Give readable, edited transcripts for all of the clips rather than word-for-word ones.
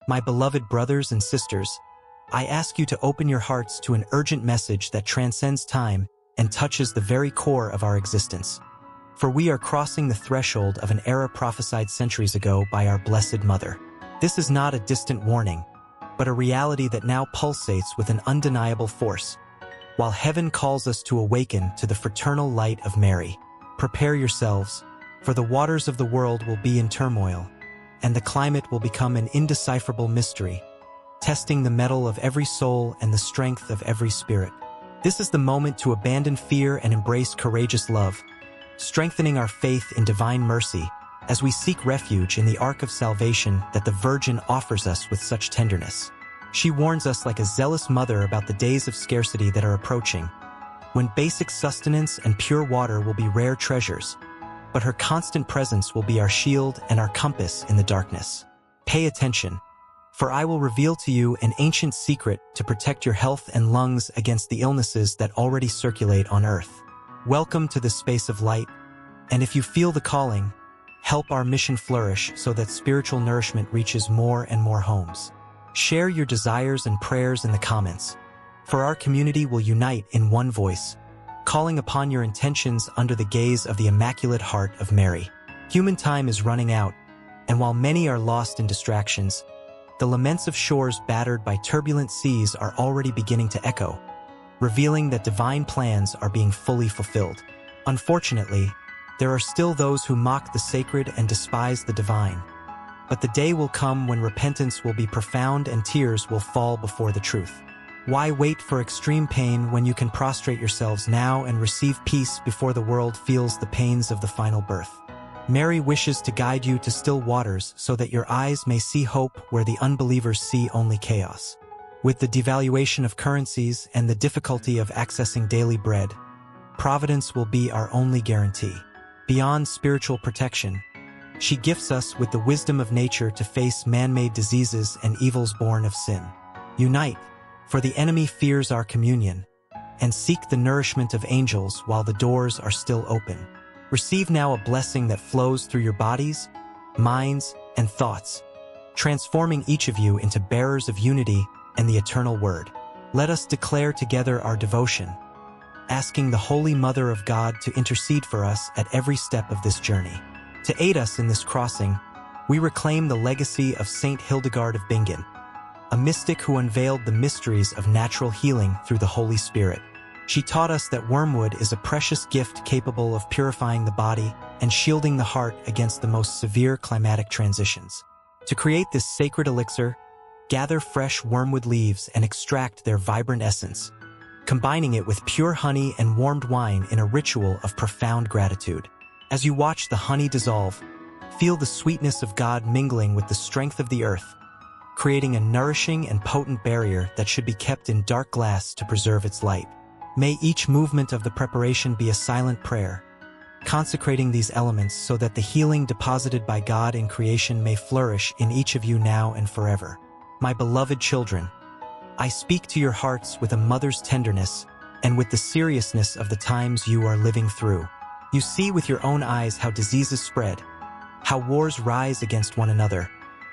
My beloved brothers and sisters, I ask you to open your hearts to an urgent message that transcends time and touches the very core of our existence. For we are crossing the threshold of an era prophesied centuries ago by our Blessed Mother. This is not a distant warning, but a reality that now pulsates with an undeniable force. While heaven calls us to awaken to the fraternal light of Mary, prepare yourselves, for the waters of the world will be in turmoil, and the climate will become an indecipherable mystery, testing the mettle of every soul and the strength of every spirit. This is the moment to abandon fear and embrace courageous love, strengthening our faith in divine mercy as we seek refuge in the ark of salvation that the Virgin offers us with such tenderness. She warns us like a zealous mother about the days of scarcity that are approaching, when basic sustenance and pure water will be rare treasures, but her constant presence will be our shield and our compass in the darkness. Pay attention, for I will reveal to you an ancient secret to protect your health and lungs against the illnesses that already circulate on earth. Welcome to this space of light, and if you feel the calling, help our mission flourish so that spiritual nourishment reaches more and more homes. Share your desires and prayers in the comments, for our community will unite in one voice, calling upon your intentions under the gaze of the Immaculate Heart of Mary. Human time is running out, and while many are lost in distractions, the laments of shores battered by turbulent seas are already beginning to echo, revealing that divine plans are being fully fulfilled. Unfortunately, there are still those who mock the sacred and despise the divine. But the day will come when repentance will be profound and tears will fall before the truth. Why wait for extreme pain when you can prostrate yourselves now and receive peace before the world feels the pains of the final birth? Mary wishes to guide you to still waters so that your eyes may see hope where the unbelievers see only chaos. With the devaluation of currencies and the difficulty of accessing daily bread, providence will be our only guarantee. Beyond spiritual protection, she gifts us with the wisdom of nature to face man-made diseases and evils born of sin. Unite, for the enemy fears our communion, and seek the nourishment of angels while the doors are still open. Receive now a blessing that flows through your bodies, minds, and thoughts, transforming each of you into bearers of unity and the eternal word. Let us declare together our devotion, asking the Holy Mother of God to intercede for us at every step of this journey. To aid us in this crossing, we reclaim the legacy of Saint Hildegard of Bingen, a mystic who unveiled the mysteries of natural healing through the Holy Spirit. She taught us that wormwood is a precious gift capable of purifying the body and shielding the heart against the most severe climatic transitions. To create this sacred elixir, gather fresh wormwood leaves and extract their vibrant essence, combining it with pure honey and warmed wine in a ritual of profound gratitude. As you watch the honey dissolve, feel the sweetness of God mingling with the strength of the earth, creating a nourishing and potent barrier that should be kept in dark glass to preserve its light. May each movement of the preparation be a silent prayer, consecrating these elements so that the healing deposited by God in creation may flourish in each of you now and forever. My beloved children, I speak to your hearts with a mother's tenderness and with the seriousness of the times you are living through. You see with your own eyes how diseases spread, how wars rise against one another,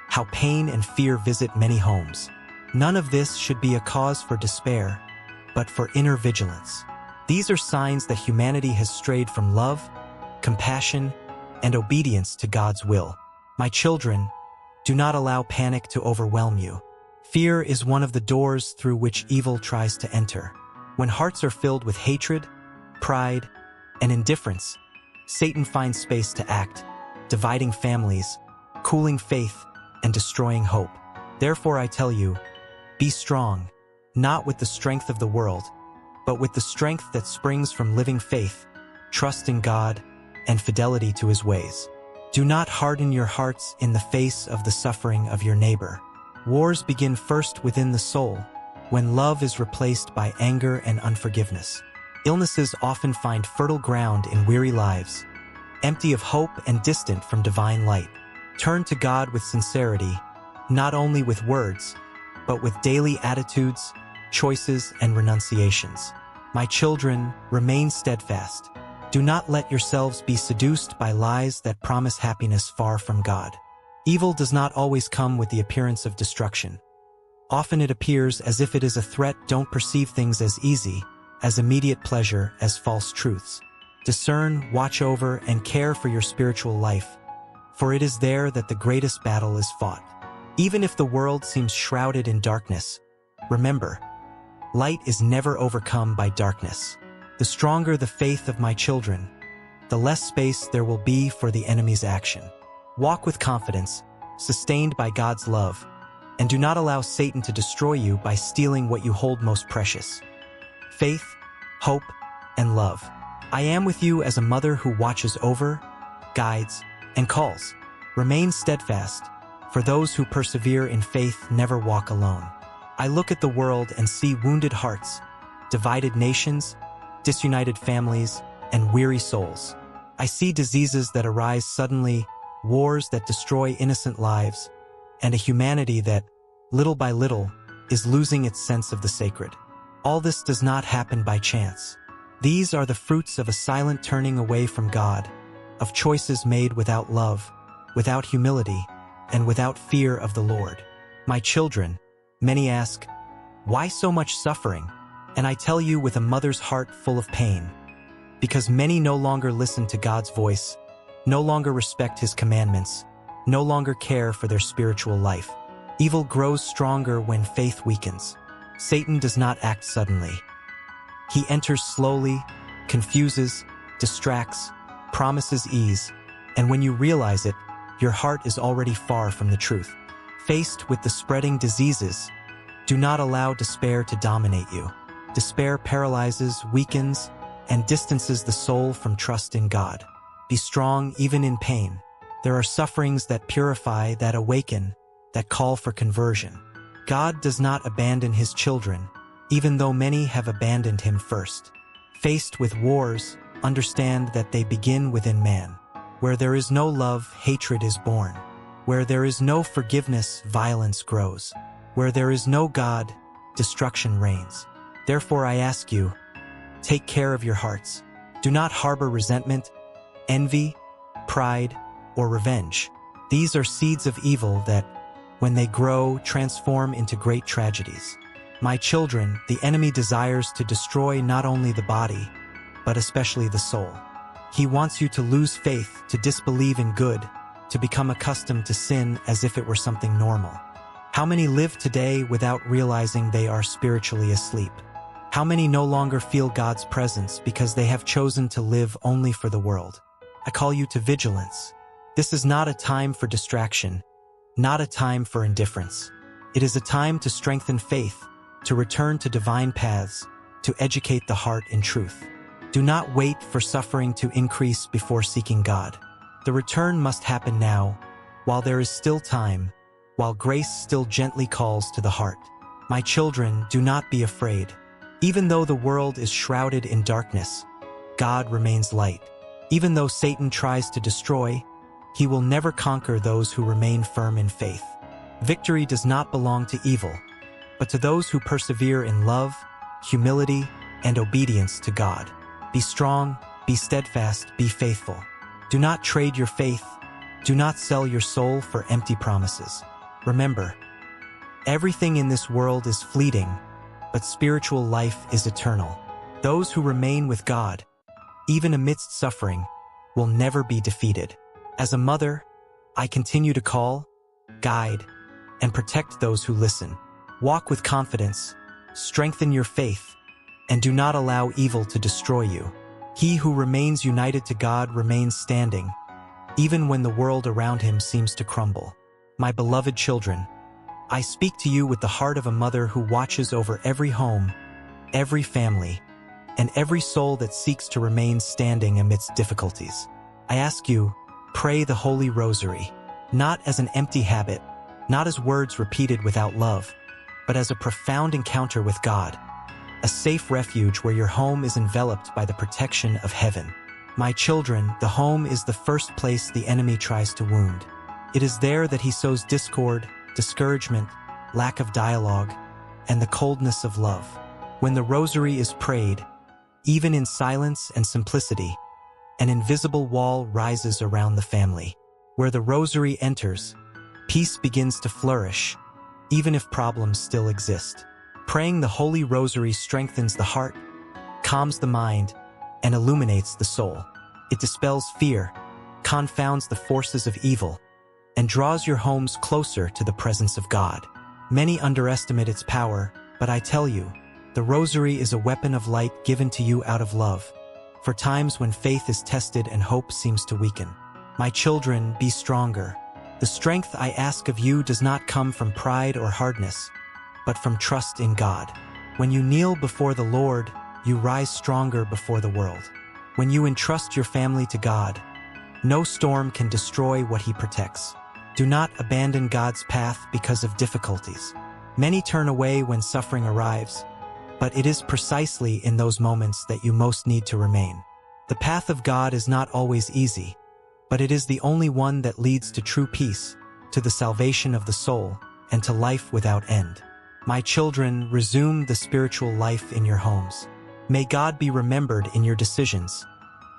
how pain and fear visit many homes. None of this should be a cause for despair, but for inner vigilance. These are signs that humanity has strayed from love, compassion, and obedience to God's will. My children, do not allow panic to overwhelm you. Fear is one of the doors through which evil tries to enter. When hearts are filled with hatred, pride, and indifference, Satan finds space to act, dividing families, cooling faith, and destroying hope. Therefore I tell you, be strong, not with the strength of the world, but with the strength that springs from living faith, trust in God, and fidelity to His ways. Do not harden your hearts in the face of the suffering of your neighbor. Wars begin first within the soul, when love is replaced by anger and unforgiveness. Illnesses often find fertile ground in weary lives, empty of hope and distant from divine light. Turn to God with sincerity, not only with words, but with daily attitudes, choices, and renunciations. My children, remain steadfast. Do not let yourselves be seduced by lies that promise happiness far from God. Evil does not always come with the appearance of destruction. Often it appears as if it is a threat. Don't perceive things as easy, as immediate pleasure, as false truths. Discern, watch over, and care for your spiritual life, for it is there that the greatest battle is fought. Even if the world seems shrouded in darkness, remember, light is never overcome by darkness. The stronger the faith of my children, the less space there will be for the enemy's action. Walk with confidence, sustained by God's love, and do not allow Satan to destroy you by stealing what you hold most precious: faith, hope, and love. I am with you as a mother who watches over, guides, and calls. Remain steadfast, for those who persevere in faith never walk alone. I look at the world and see wounded hearts, divided nations, disunited families, and weary souls. I see diseases that arise suddenly, wars that destroy innocent lives, and a humanity that, little by little, is losing its sense of the sacred. All this does not happen by chance. These are the fruits of a silent turning away from God, of choices made without love, without humility, and without fear of the Lord. My children, many ask, why so much suffering? And I tell you with a mother's heart full of pain, because many no longer listen to God's voice, no longer respect His commandments, no longer care for their spiritual life. Evil grows stronger when faith weakens. Satan does not act suddenly. He enters slowly, confuses, distracts, promises ease, and when you realize it, your heart is already far from the truth. Faced with the spreading diseases, do not allow despair to dominate you. Despair paralyzes, weakens, and distances the soul from trust in God. Be strong even in pain. There are sufferings that purify, that awaken, that call for conversion. God does not abandon His children, even though many have abandoned Him first. Faced with wars, understand that they begin within man. Where there is no love, hatred is born. Where there is no forgiveness, violence grows. Where there is no God, destruction reigns. Therefore I ask you, take care of your hearts. Do not harbor resentment, envy, pride, or revenge. These are seeds of evil that, when they grow, transform into great tragedies. My children, the enemy desires to destroy not only the body, but especially the soul. He wants you to lose faith, to disbelieve in good, to become accustomed to sin as if it were something normal. How many live today without realizing they are spiritually asleep? How many no longer feel God's presence because they have chosen to live only for the world? I call you to vigilance. This is not a time for distraction, not a time for indifference. It is a time to strengthen faith, to return to divine paths, to educate the heart in truth. Do not wait for suffering to increase before seeking God. The return must happen now, while there is still time, while grace still gently calls to the heart. My children, do not be afraid. Even though the world is shrouded in darkness, God remains light. Even though Satan tries to destroy, he will never conquer those who remain firm in faith. Victory does not belong to evil, but to those who persevere in love, humility, and obedience to God. Be strong, be steadfast, be faithful. Do not trade your faith. Do not sell your soul for empty promises. Remember, everything in this world is fleeting, but spiritual life is eternal. Those who remain with God, even amidst suffering, will never be defeated. As a mother, I continue to call, guide, and protect those who listen. Walk with confidence, strengthen your faith, and do not allow evil to destroy you. He who remains united to God remains standing, even when the world around him seems to crumble. My beloved children, I speak to you with the heart of a mother who watches over every home, every family, and every soul that seeks to remain standing amidst difficulties. I ask you, pray the Holy Rosary, not as an empty habit, not as words repeated without love, but as a profound encounter with God, a safe refuge where your home is enveloped by the protection of heaven. My children, the home is the first place the enemy tries to wound. It is there that he sows discord, discouragement, lack of dialogue, and the coldness of love. When the rosary is prayed, even in silence and simplicity, an invisible wall rises around the family. Where the rosary enters, peace begins to flourish, even if problems still exist. Praying the Holy Rosary strengthens the heart, calms the mind, and illuminates the soul. It dispels fear, confounds the forces of evil, and draws your homes closer to the presence of God. Many underestimate its power, but I tell you, the Rosary is a weapon of light given to you out of love, for times when faith is tested and hope seems to weaken. My children, be stronger. The strength I ask of you does not come from pride or hardness, but from trust in God. When you kneel before the Lord, you rise stronger before the world. When you entrust your family to God, no storm can destroy what He protects. Do not abandon God's path because of difficulties. Many turn away when suffering arrives, but it is precisely in those moments that you most need to remain. The path of God is not always easy, but it is the only one that leads to true peace, to the salvation of the soul, and to life without end. My children, resume the spiritual life in your homes. May God be remembered in your decisions,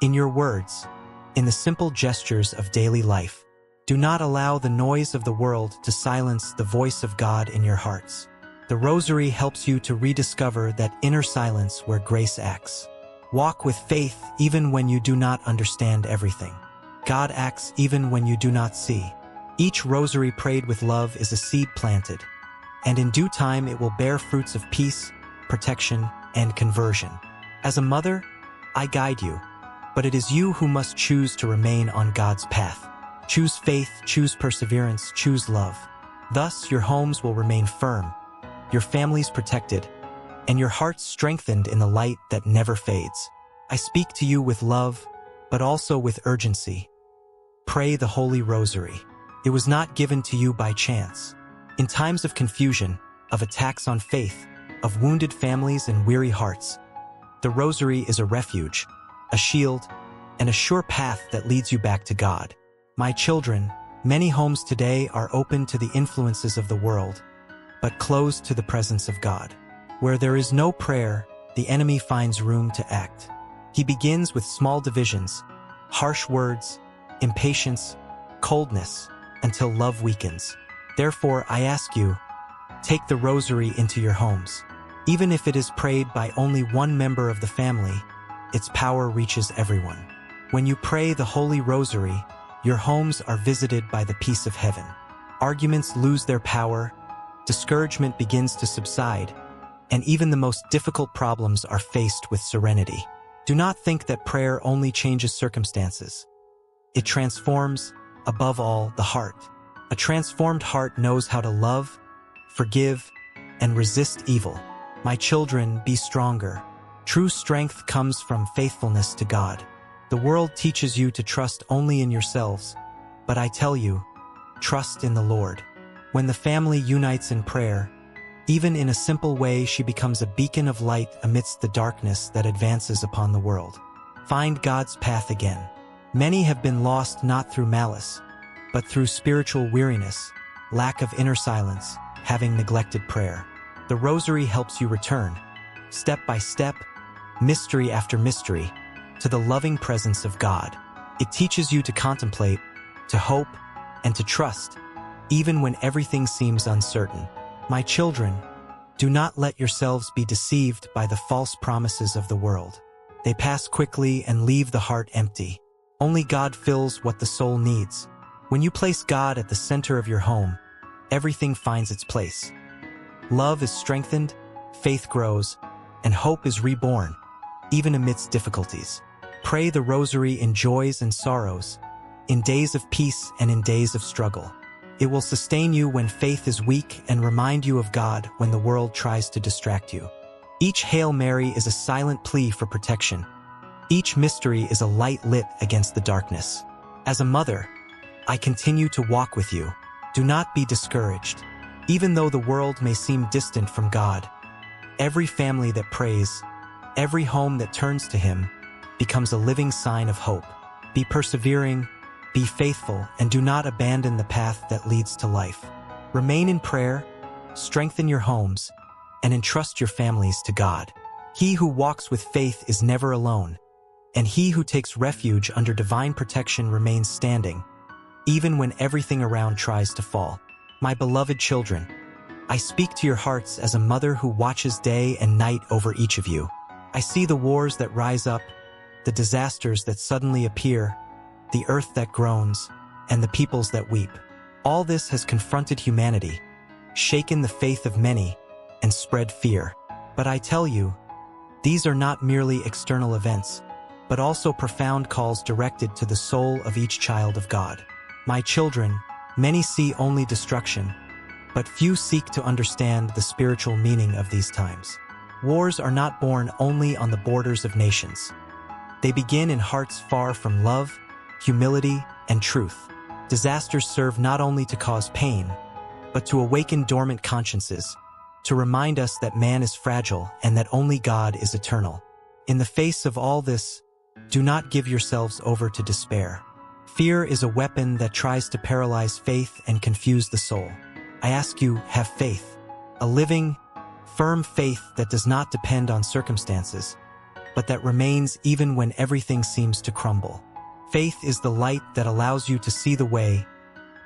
in your words, in the simple gestures of daily life. Do not allow the noise of the world to silence the voice of God in your hearts. The Rosary helps you to rediscover that inner silence where grace acts. Walk with faith even when you do not understand everything. God acts even when you do not see. Each Rosary prayed with love is a seed planted, and in due time it will bear fruits of peace, protection, and conversion. As a mother, I guide you, but it is you who must choose to remain on God's path. Choose faith, choose perseverance, choose love. Thus, your homes will remain firm, your families protected, and your hearts strengthened in the light that never fades. I speak to you with love, but also with urgency. Pray the Holy Rosary. It was not given to you by chance. In times of confusion, of attacks on faith, of wounded families and weary hearts, the Rosary is a refuge, a shield, and a sure path that leads you back to God. My children, many homes today are open to the influences of the world, but closed to the presence of God. Where there is no prayer, the enemy finds room to act. He begins with small divisions, harsh words, impatience, coldness, until love weakens. Therefore, I ask you, take the Rosary into your homes. Even if it is prayed by only one member of the family, its power reaches everyone. When you pray the Holy Rosary, your homes are visited by the peace of heaven. Arguments lose their power, discouragement begins to subside, and even the most difficult problems are faced with serenity. Do not think that prayer only changes circumstances. It transforms, above all, the heart. A transformed heart knows how to love, forgive, and resist evil. My children, be stronger. True strength comes from faithfulness to God. The world teaches you to trust only in yourselves, but I tell you, trust in the Lord. When the family unites in prayer, even in a simple way, she becomes a beacon of light amidst the darkness that advances upon the world. Find God's path again. Many have been lost not through malice, but through spiritual weariness, lack of inner silence, having neglected prayer. The Rosary helps you return, step by step, mystery after mystery, to the loving presence of God. It teaches you to contemplate, to hope, and to trust, even when everything seems uncertain. My children, do not let yourselves be deceived by the false promises of the world. They pass quickly and leave the heart empty. Only God fills what the soul needs. When you place God at the center of your home, everything finds its place. Love is strengthened, faith grows, and hope is reborn, even amidst difficulties. Pray the Rosary in joys and sorrows, in days of peace and in days of struggle. It will sustain you when faith is weak and remind you of God when the world tries to distract you. Each Hail Mary is a silent plea for protection. Each mystery is a light lit against the darkness. As a mother, I continue to walk with you. Do not be discouraged. Even though the world may seem distant from God, every family that prays, every home that turns to Him, becomes a living sign of hope. Be persevering, be faithful, and do not abandon the path that leads to life. Remain in prayer, strengthen your homes, and entrust your families to God. He who walks with faith is never alone, and he who takes refuge under divine protection remains standing, even when everything around tries to fall. My beloved children, I speak to your hearts as a mother who watches day and night over each of you. I see the wars that rise up, the disasters that suddenly appear, the earth that groans, and the peoples that weep. All this has confronted humanity, shaken the faith of many, and spread fear. But I tell you, these are not merely external events, but also profound calls directed to the soul of each child of God. My children, many see only destruction, but few seek to understand the spiritual meaning of these times. Wars are not born only on the borders of nations. They begin in hearts far from love, humility, and truth. Disasters serve not only to cause pain, but to awaken dormant consciences, to remind us that man is fragile and that only God is eternal. In the face of all this, do not give yourselves over to despair. Fear is a weapon that tries to paralyze faith and confuse the soul. I ask you, have faith. A living, firm faith that does not depend on circumstances, but that remains even when everything seems to crumble. Faith is the light that allows you to see the way,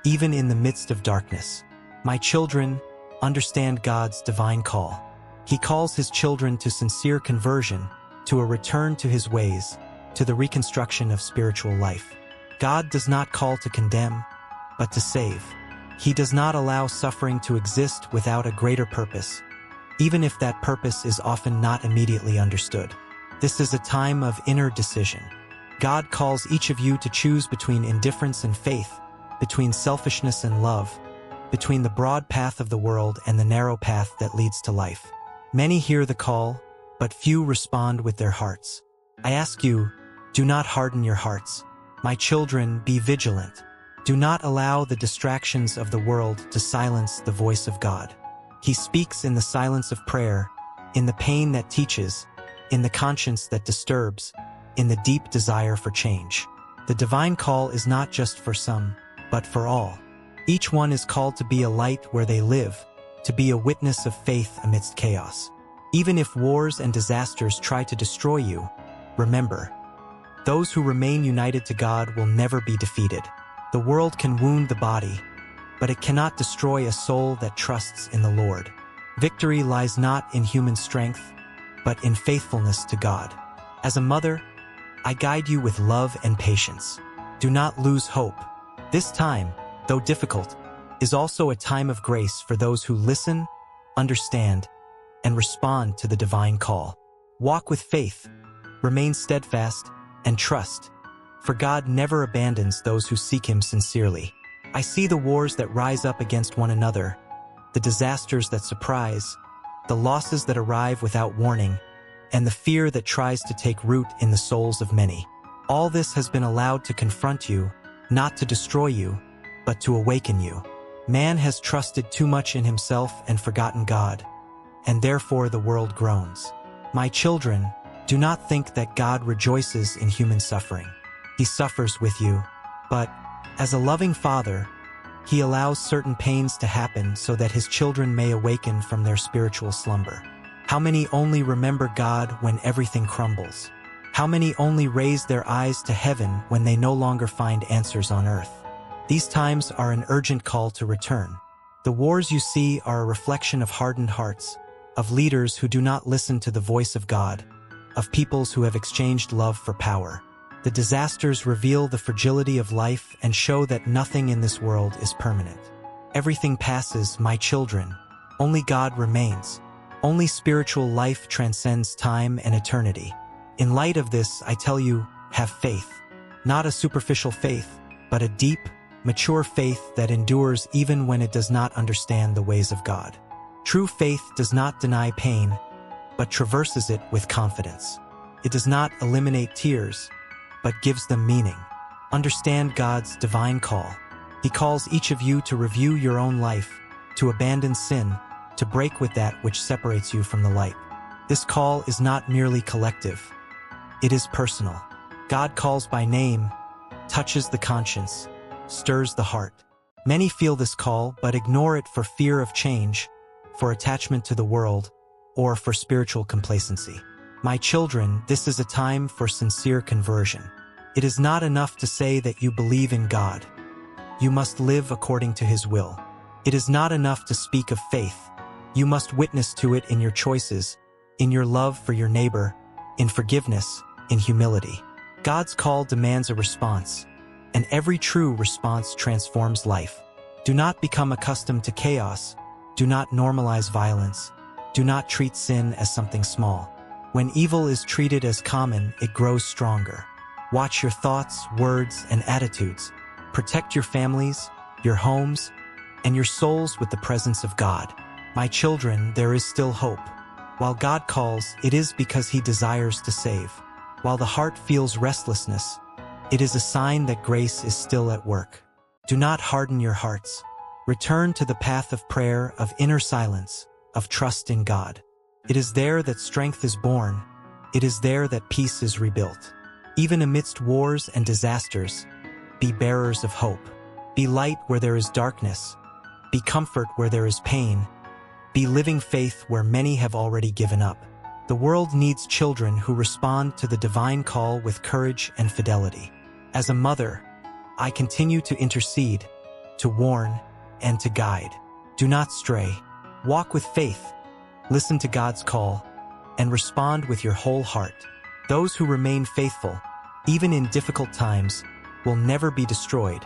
even in the midst of darkness. My children, understand God's divine call. He calls his children to sincere conversion, to a return to his ways, to the reconstruction of spiritual life. God does not call to condemn, but to save. He does not allow suffering to exist without a greater purpose, even if that purpose is often not immediately understood. This is a time of inner decision. God calls each of you to choose between indifference and faith, between selfishness and love, between the broad path of the world and the narrow path that leads to life. Many hear the call, but few respond with their hearts. I ask you, do not harden your hearts. My children, be vigilant. Do not allow the distractions of the world to silence the voice of God. He speaks in the silence of prayer, in the pain that teaches, in the conscience that disturbs, in the deep desire for change. The divine call is not just for some, but for all. Each one is called to be a light where they live, to be a witness of faith amidst chaos. Even if wars and disasters try to destroy you, remember, those who remain united to God will never be defeated. The world can wound the body, but it cannot destroy a soul that trusts in the Lord. Victory lies not in human strength, but in faithfulness to God. As a mother, I guide you with love and patience. Do not lose hope. This time, though difficult, is also a time of grace for those who listen, understand, and respond to the divine call. Walk with faith, remain steadfast, and trust, for God never abandons those who seek him sincerely. I see the wars that rise up against one another, the disasters that surprise, the losses that arrive without warning, and the fear that tries to take root in the souls of many. All this has been allowed to confront you, not to destroy you, but to awaken you. Man has trusted too much in himself and forgotten God, and therefore the world groans. My children, do not think that God rejoices in human suffering. He suffers with you, but, as a loving father, he allows certain pains to happen so that his children may awaken from their spiritual slumber. How many only remember God when everything crumbles? How many only raise their eyes to heaven when they no longer find answers on earth? These times are an urgent call to return. The wars you see are a reflection of hardened hearts, of leaders who do not listen to the voice of God, of peoples who have exchanged love for power. The disasters reveal the fragility of life and show that nothing in this world is permanent. Everything passes, my children. Only God remains. Only spiritual life transcends time and eternity. In light of this, I tell you, have faith. Not a superficial faith, but a deep, mature faith that endures even when it does not understand the ways of God. True faith does not deny pain, but traverses it with confidence. It does not eliminate tears, but gives them meaning. Understand God's divine call. He calls each of you to review your own life, to abandon sin, to break with that which separates you from the light. This call is not merely collective. It is personal. God calls by name, touches the conscience, stirs the heart. Many feel this call but ignore it for fear of change, for attachment to the world, or for spiritual complacency. My children, this is a time for sincere conversion. It is not enough to say that you believe in God. You must live according to His will. It is not enough to speak of faith. You must witness to it in your choices, in your love for your neighbor, in forgiveness, in humility. God's call demands a response, and every true response transforms life. Do not become accustomed to chaos. Do not normalize violence. Do not treat sin as something small. When evil is treated as common, it grows stronger. Watch your thoughts, words, and attitudes. Protect your families, your homes, and your souls with the presence of God. My children, there is still hope. While God calls, it is because He desires to save. While the heart feels restlessness, it is a sign that grace is still at work. Do not harden your hearts. Return to the path of prayer, of inner silence, of trust in God. It is there that strength is born. It is there that peace is rebuilt. Even amidst wars and disasters, be bearers of hope. Be light where there is darkness. Be comfort where there is pain. Be living faith where many have already given up. The world needs children who respond to the divine call with courage and fidelity. As a mother, I continue to intercede, to warn, and to guide. Do not stray. Walk with faith. Listen to God's call, and respond with your whole heart. Those who remain faithful, even in difficult times, will never be destroyed,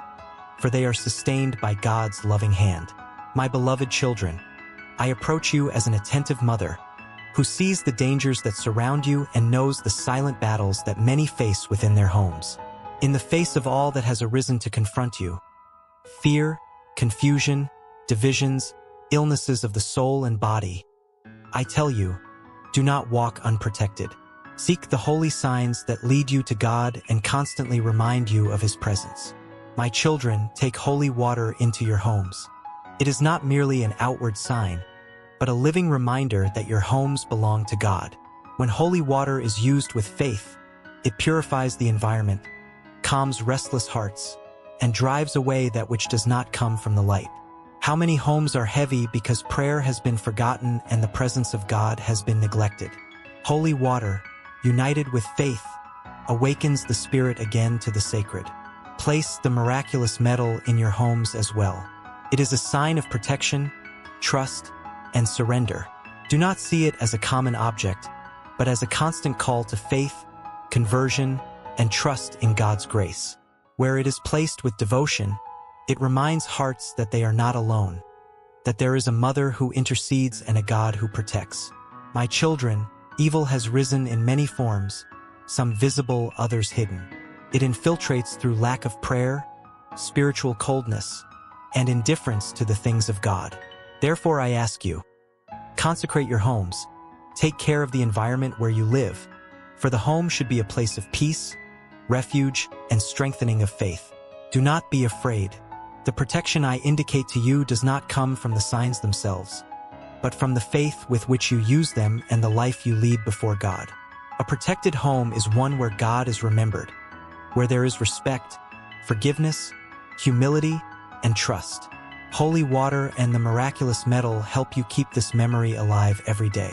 for they are sustained by God's loving hand. My beloved children, I approach you as an attentive mother, who sees the dangers that surround you and knows the silent battles that many face within their homes. In the face of all that has arisen to confront you, fear, confusion, divisions, illnesses of the soul and body, I tell you, do not walk unprotected. Seek the holy signs that lead you to God and constantly remind you of His presence. My children, take holy water into your homes. It is not merely an outward sign, but a living reminder that your homes belong to God. When holy water is used with faith, it purifies the environment, calms restless hearts, and drives away that which does not come from the light. How many homes are heavy because prayer has been forgotten and the presence of God has been neglected? Holy water, united with faith, awakens the spirit again to the sacred. Place the miraculous medal in your homes as well. It is a sign of protection, trust, and surrender. Do not see it as a common object, but as a constant call to faith, conversion, and trust in God's grace. Where it is placed with devotion, it reminds hearts that they are not alone, that there is a mother who intercedes and a God who protects. My children, evil has risen in many forms, some visible, others hidden. It infiltrates through lack of prayer, spiritual coldness, and indifference to the things of God. Therefore, I ask you, consecrate your homes, take care of the environment where you live, for the home should be a place of peace, refuge, and strengthening of faith. Do not be afraid. The protection I indicate to you does not come from the signs themselves, but from the faith with which you use them and the life you lead before God. A protected home is one where God is remembered, where there is respect, forgiveness, humility, and trust. Holy water and the miraculous medal help you keep this memory alive every day.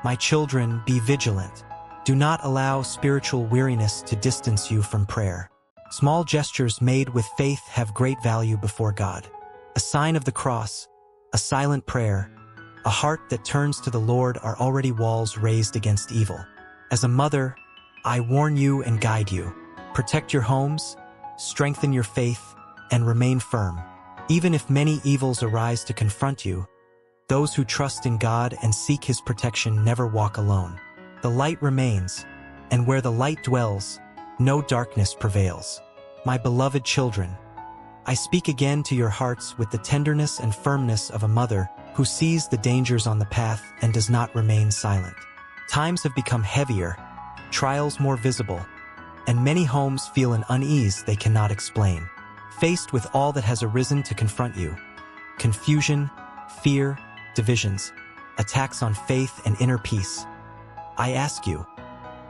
My children, be vigilant. Do not allow spiritual weariness to distance you from prayer. Small gestures made with faith have great value before God. A sign of the cross, a silent prayer, a heart that turns to the Lord are already walls raised against evil. As a mother, I warn you and guide you. Protect your homes, strengthen your faith, and remain firm. Even if many evils arise to confront you, those who trust in God and seek His protection never walk alone. The light remains, and where the light dwells, no darkness prevails. My beloved children, I speak again to your hearts with the tenderness and firmness of a mother who sees the dangers on the path and does not remain silent. Times have become heavier, trials more visible, and many homes feel an unease they cannot explain. Faced with all that has arisen to confront you, confusion, fear, divisions, attacks on faith and inner peace, I ask you,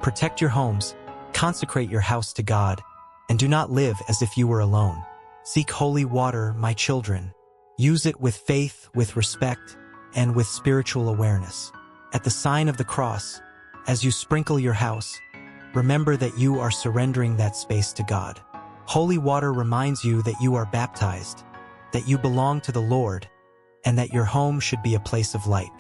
protect your homes, consecrate your house to God, and do not live as if you were alone. Seek holy water, my children. Use it with faith, with respect, and with spiritual awareness. At the sign of the cross, as you sprinkle your house, remember that you are surrendering that space to God. Holy water reminds you that you are baptized, that you belong to the Lord, and that your home should be a place of light.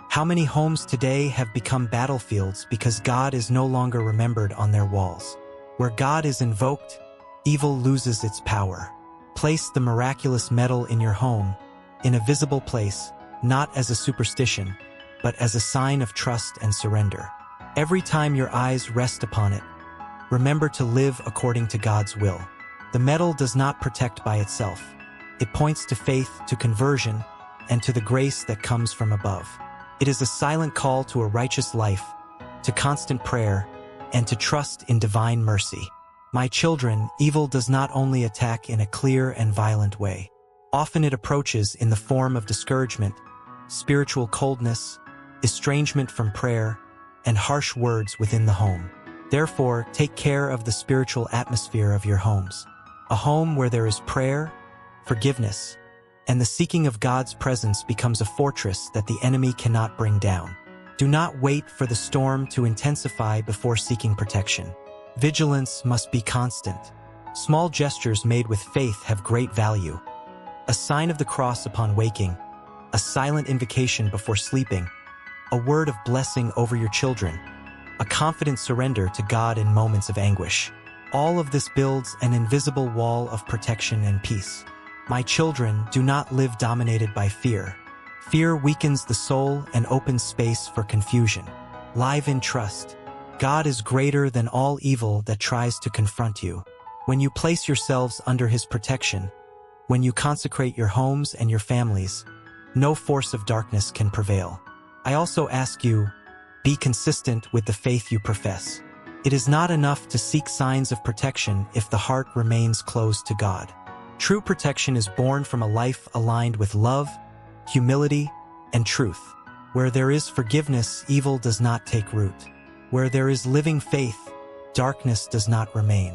How many homes today have become battlefields because God is no longer remembered on their walls? Where God is invoked, evil loses its power. Place the miraculous medal in your home, in a visible place, not as a superstition, but as a sign of trust and surrender. Every time your eyes rest upon it, remember to live according to God's will. The medal does not protect by itself. It points to faith, to conversion, and to the grace that comes from above. It is a silent call to a righteous life, to constant prayer, and to trust in divine mercy. My children, evil does not only attack in a clear and violent way. Often it approaches in the form of discouragement, spiritual coldness, estrangement from prayer, and harsh words within the home. Therefore, take care of the spiritual atmosphere of your homes. A home where there is prayer, forgiveness, and the seeking of God's presence becomes a fortress that the enemy cannot bring down. Do not wait for the storm to intensify before seeking protection. Vigilance must be constant. Small gestures made with faith have great value. A sign of the cross upon waking, a silent invocation before sleeping, a word of blessing over your children, a confident surrender to God in moments of anguish. All of this builds an invisible wall of protection and peace. My children, do not live dominated by fear. Fear weakens the soul and opens space for confusion. Live in trust. God is greater than all evil that tries to confront you. When you place yourselves under His protection, when you consecrate your homes and your families, no force of darkness can prevail. I also ask you, be consistent with the faith you profess. It is not enough to seek signs of protection if the heart remains closed to God. True protection is born from a life aligned with love, humility, and truth. Where there is forgiveness, evil does not take root. Where there is living faith, darkness does not remain.